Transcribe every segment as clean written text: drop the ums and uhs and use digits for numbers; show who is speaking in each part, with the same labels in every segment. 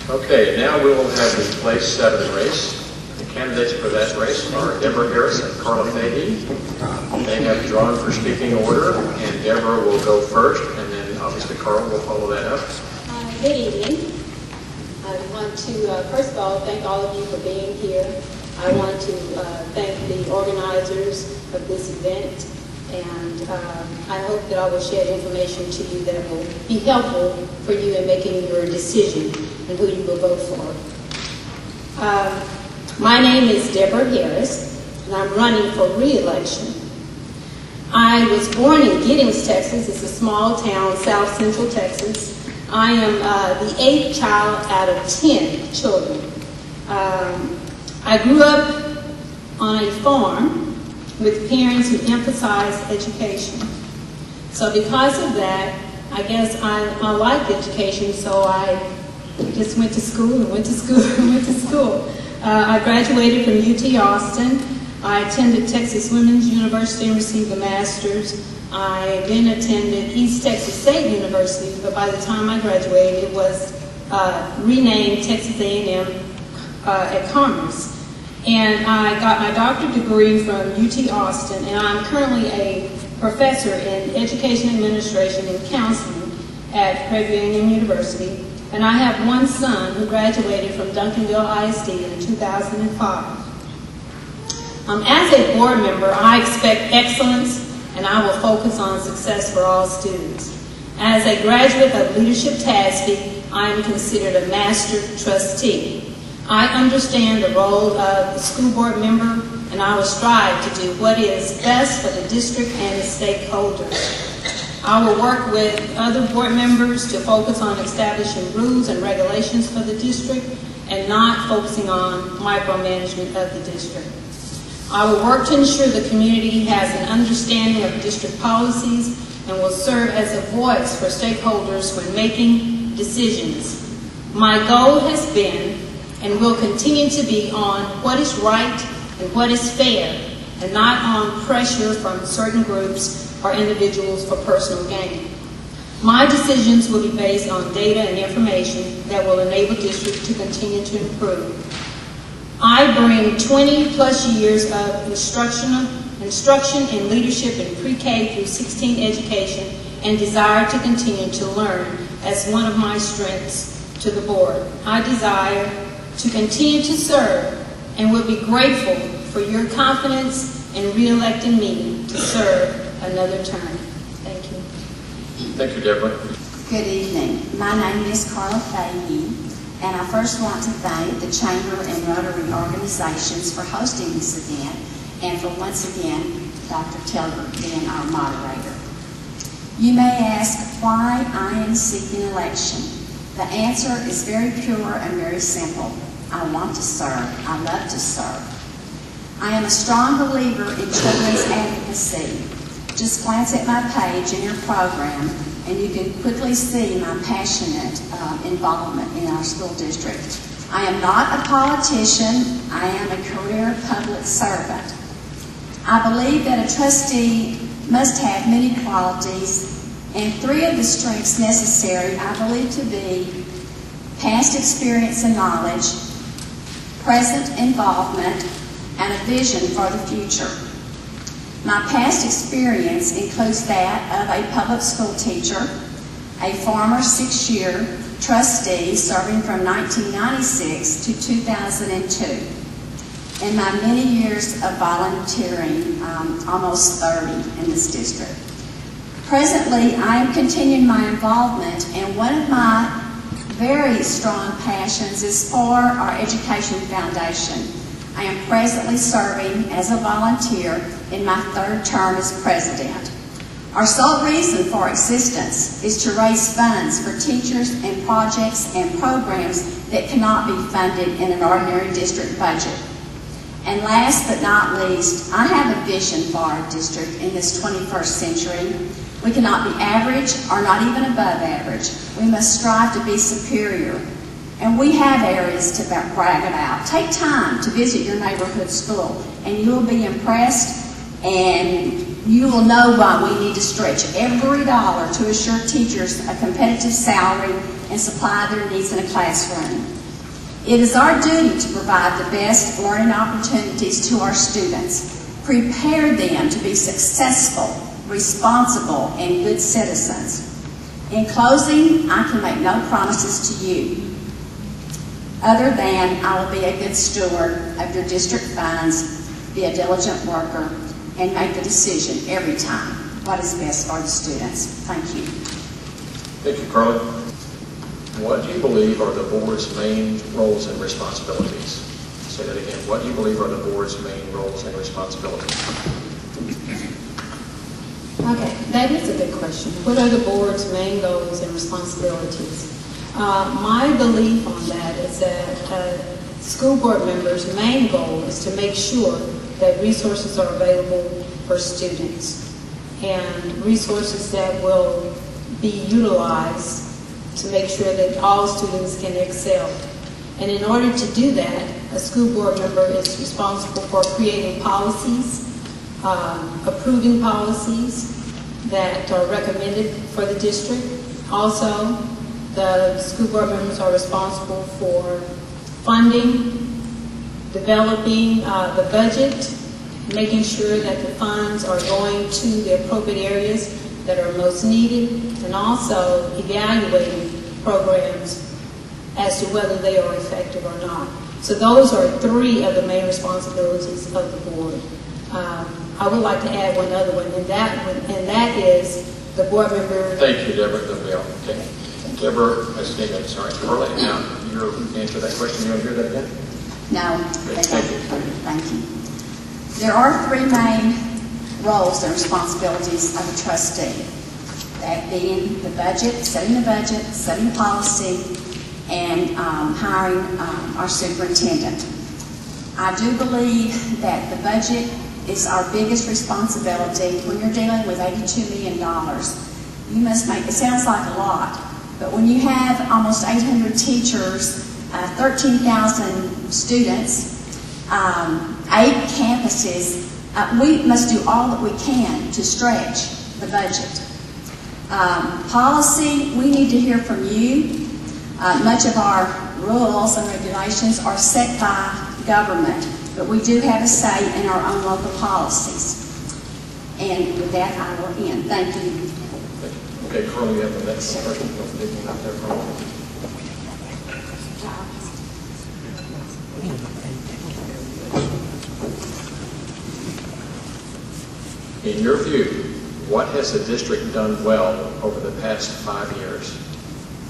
Speaker 1: Okay, now we will have the place 7 race. The candidates for that race are Deborah Harris and Carla Fahey. They have drawn for speaking order, and Deborah will go first, and then obviously Carla will follow that up.
Speaker 2: Good evening. I want to, first of all, thank all of you for being here. I want to thank the organizers of this event, and I hope that I will share information to you that will be helpful for you in making your decision and who you will vote for. My name is Deborah Harris, and I'm running for re-election. I was born in Giddings, Texas. It's a small town, south central Texas. I am the 8th child out of 10 children. I grew up on a farm with parents who emphasized education. So because of that, I guess I liked education, so I just went to school and went to school and went to school. I graduated from UT Austin. I attended Texas Women's University and received a master's. I then attended East Texas State University, but by the time I graduated, it was renamed Texas A&M at Commerce. And I got my doctorate degree from UT Austin, and I'm currently a professor in education administration and counseling at Prairie View A&M University. And I have one son who graduated from Duncanville ISD in 2005. As a board member, I expect excellence, and I will focus on success for all students. As a graduate of Leadership TASD, I am considered a master trustee. I understand the role of the school board member, and I will strive to do what is best for the district and its stakeholders. I will work with other board members to focus on establishing rules and regulations for the district and not focusing on micromanagement of the district. I will work to ensure the community has an understanding of district policies and will serve as a voice for stakeholders when making decisions. My goal has been and will continue to be on what is right and what is fair, and not on pressure from certain groups or individuals for personal gain. My decisions will be based on data and information that will enable districts to continue to improve. I bring 20 plus years of instruction and leadership in pre-K through 16 education and desire to continue to learn as one of my strengths to the board. I desire to continue to serve and will be grateful for your confidence in re-electing me to serve another term. Thank you.
Speaker 1: Thank you, Deborah.
Speaker 3: Good evening. My name is Carla Fahey, and I first want to thank the Chamber and Rotary organizations for hosting this event, and for once again, Dr. Taylor being our moderator. You may ask why I am seeking election. The answer is very pure and very simple. I want to serve. I love to serve. I am a strong believer in children's advocacy. Just glance at my page in your program, and you can quickly see my passionate involvement in our school district. I am not a politician. I am a career public servant. I believe that a trustee must have many qualities, and 3 of the strengths necessary I believe to be past experience and knowledge, present involvement, and a vision for the future. My past experience includes that of a public school teacher, a former 6-year trustee serving from 1996 to 2002, and my many years of volunteering, almost 30 in this district. Presently, I am continuing my involvement, and one of my very strong passions is for our education foundation. I am presently serving as a volunteer in my 3rd term as president. Our sole reason for existence is to raise funds for teachers and projects and programs that cannot be funded in an ordinary district budget. And last but not least, I have a vision for our district in this 21st century. We cannot be average or not even above average. We must strive to be superior. And we have areas to brag about. Take time to visit your neighborhood school, and you will be impressed, and you will know why we need to stretch every dollar to assure teachers a competitive salary and supply their needs in a classroom. It is our duty to provide the best learning opportunities to our students, prepare them to be successful, responsible, and good citizens. In closing, I can make no promises to you, other than I will be a good steward of your district funds, be a diligent worker, and make the decision every time what is best for the students. Thank you.
Speaker 1: Thank you, Carla. What do you believe are the board's main roles and responsibilities? Say that again. What do you believe are the board's main roles and responsibilities?
Speaker 2: Okay, that is a good question. What are the board's main goals and responsibilities? My belief on that is that school board members' main goal is to make sure that resources are available for students and resources that will be utilized to make sure that all students can excel. And in order to do that, a school board member is responsible for creating policies, approving policies that are recommended for the district. Also, the school board members are responsible for funding, developing the budget, making sure that the funds are going to the appropriate areas that are most needed, and also evaluating programs as to whether they are effective or not. So those are three of the main responsibilities of the board. I would like to add one other one, and that is the board member.
Speaker 1: Thank you, Deborah. Okay. Deborah, sorry, Carla, now you're answer that question. You want to hear that again?
Speaker 3: No.
Speaker 1: Okay, thank you.
Speaker 3: Thank you. There are three main roles and responsibilities of a trustee. That being the budget, setting policy, and hiring our superintendent. I do believe that the budget is our biggest responsibility. When you're dealing with $82 million, you must make, it sounds like a lot, but when you have almost 800 teachers, 13,000 students, 8 campuses, we must do all that we can to stretch the budget. Policy, we need to hear from you. Much of our rules and regulations are set by government, but we do have a say in our own local policies. And with that, I will end. Thank you.
Speaker 1: Okay, Carl, you have the next person. Out there for a moment. In your view, what has the district done well over the past 5 years?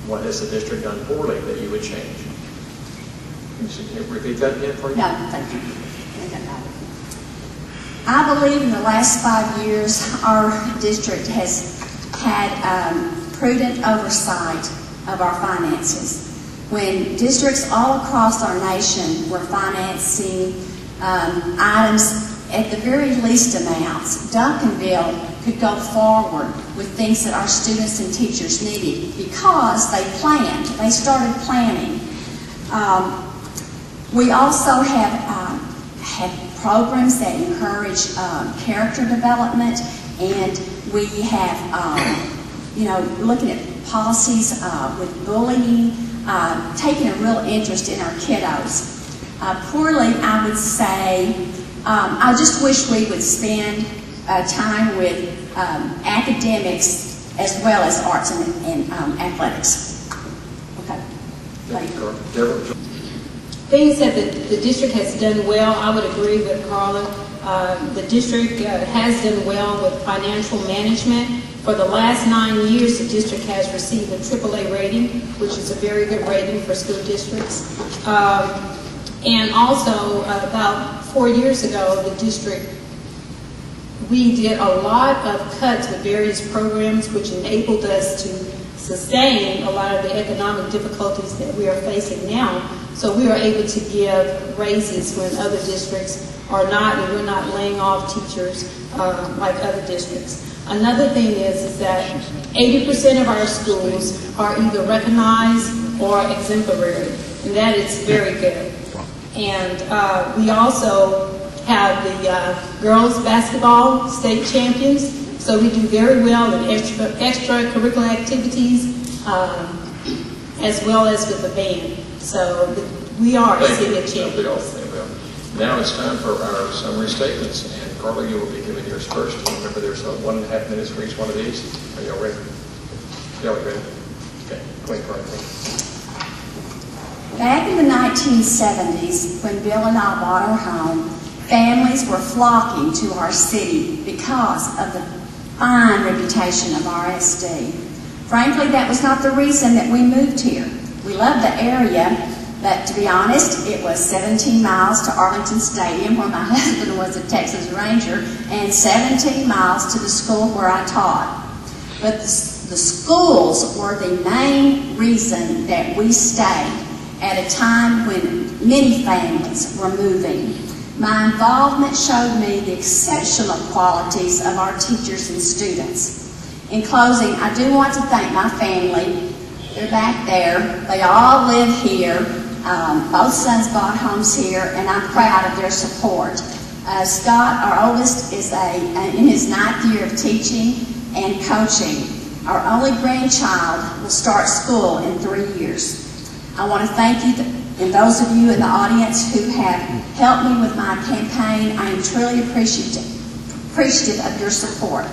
Speaker 1: What has the district done poorly that you would change? Can you repeat that again for you?
Speaker 3: No, thank you. I believe in the last 5 years, our district has had prudent oversight of our finances. When districts all across our nation were financing items at the very least amounts, Duncanville could go forward with things that our students and teachers needed because they planned. They started planning. We also have programs that encourage character development, and we have, looking at policies with bullying, taking a real interest in our kiddos. Poorly, I would say, I just wish we would spend time with academics as well as arts and athletics. Okay. Thank you.
Speaker 2: Things that the district has done well, I would agree with Carla. The district has done well with financial management. For the last 9 years, the district has received a AAA rating, which is a very good rating for school districts. And also, about 4 years ago, the district, we did a lot of cuts with various programs, which enabled us to sustain a lot of the economic difficulties that we are facing now. So we are able to give raises when other districts are not, and we're not laying off teachers like other districts. Another thing is that 80% of our schools are either recognized or exemplary, and that is very good. And we also have the girls basketball state champions, so we do very well in extracurricular activities as well as with the band. So We are a
Speaker 1: Thank
Speaker 2: city
Speaker 1: you.
Speaker 2: of champions.
Speaker 1: They will. Now it's time for our summary statements, and Carla, you will be giving yours first. Remember, there's 1.5 minutes for each one of these. Are y'all ready? Y'all ready? Okay, go ahead, Carla.
Speaker 3: Back in the 1970s, when Bill and I bought our home, families were flocking to our city because of the fine reputation of RSD. Frankly, that was not the reason that we moved here. We loved the area, but to be honest, it was 17 miles to Arlington Stadium, where my husband was a Texas Ranger, and 17 miles to the school where I taught. But the schools were the main reason that we stayed at a time when many families were moving. My involvement showed me the exceptional qualities of our teachers and students. In closing, I do want to thank my family. They're back there. They all live here. Both sons bought homes here, and I'm proud of their support. Scott, our oldest, is in his 9th year of teaching and coaching. Our only grandchild will start school in 3 years. I want to thank you and those of you in the audience who have helped me with my campaign. I am truly appreciative of your support.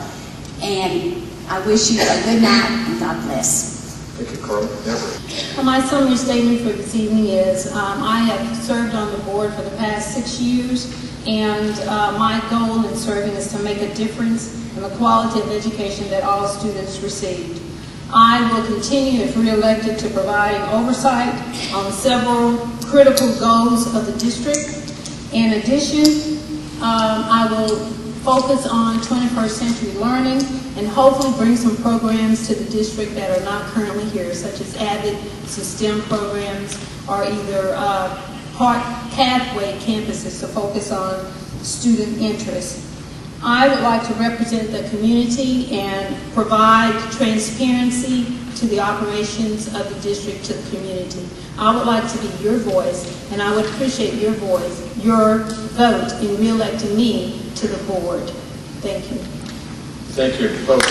Speaker 3: And I wish you a good night and God bless.
Speaker 1: Thank you, Carla. Deborah.
Speaker 2: My summary statement for this evening is I have served on the board for the past 6 years, and my goal in serving is to make a difference in the quality of education that all students receive. I will continue, if re-elected, to providing oversight on several critical goals of the district. In addition, I will focus on 21st century learning and hopefully bring some programs to the district that are not currently here, such as added some STEM programs or either pathway campuses to focus on student interest. I would like to represent the community and provide transparency to the operations of the district to the community. I would like to be your voice, and I would appreciate your voice, your vote in re-electing me to the board. Thank you.
Speaker 1: Thank you both.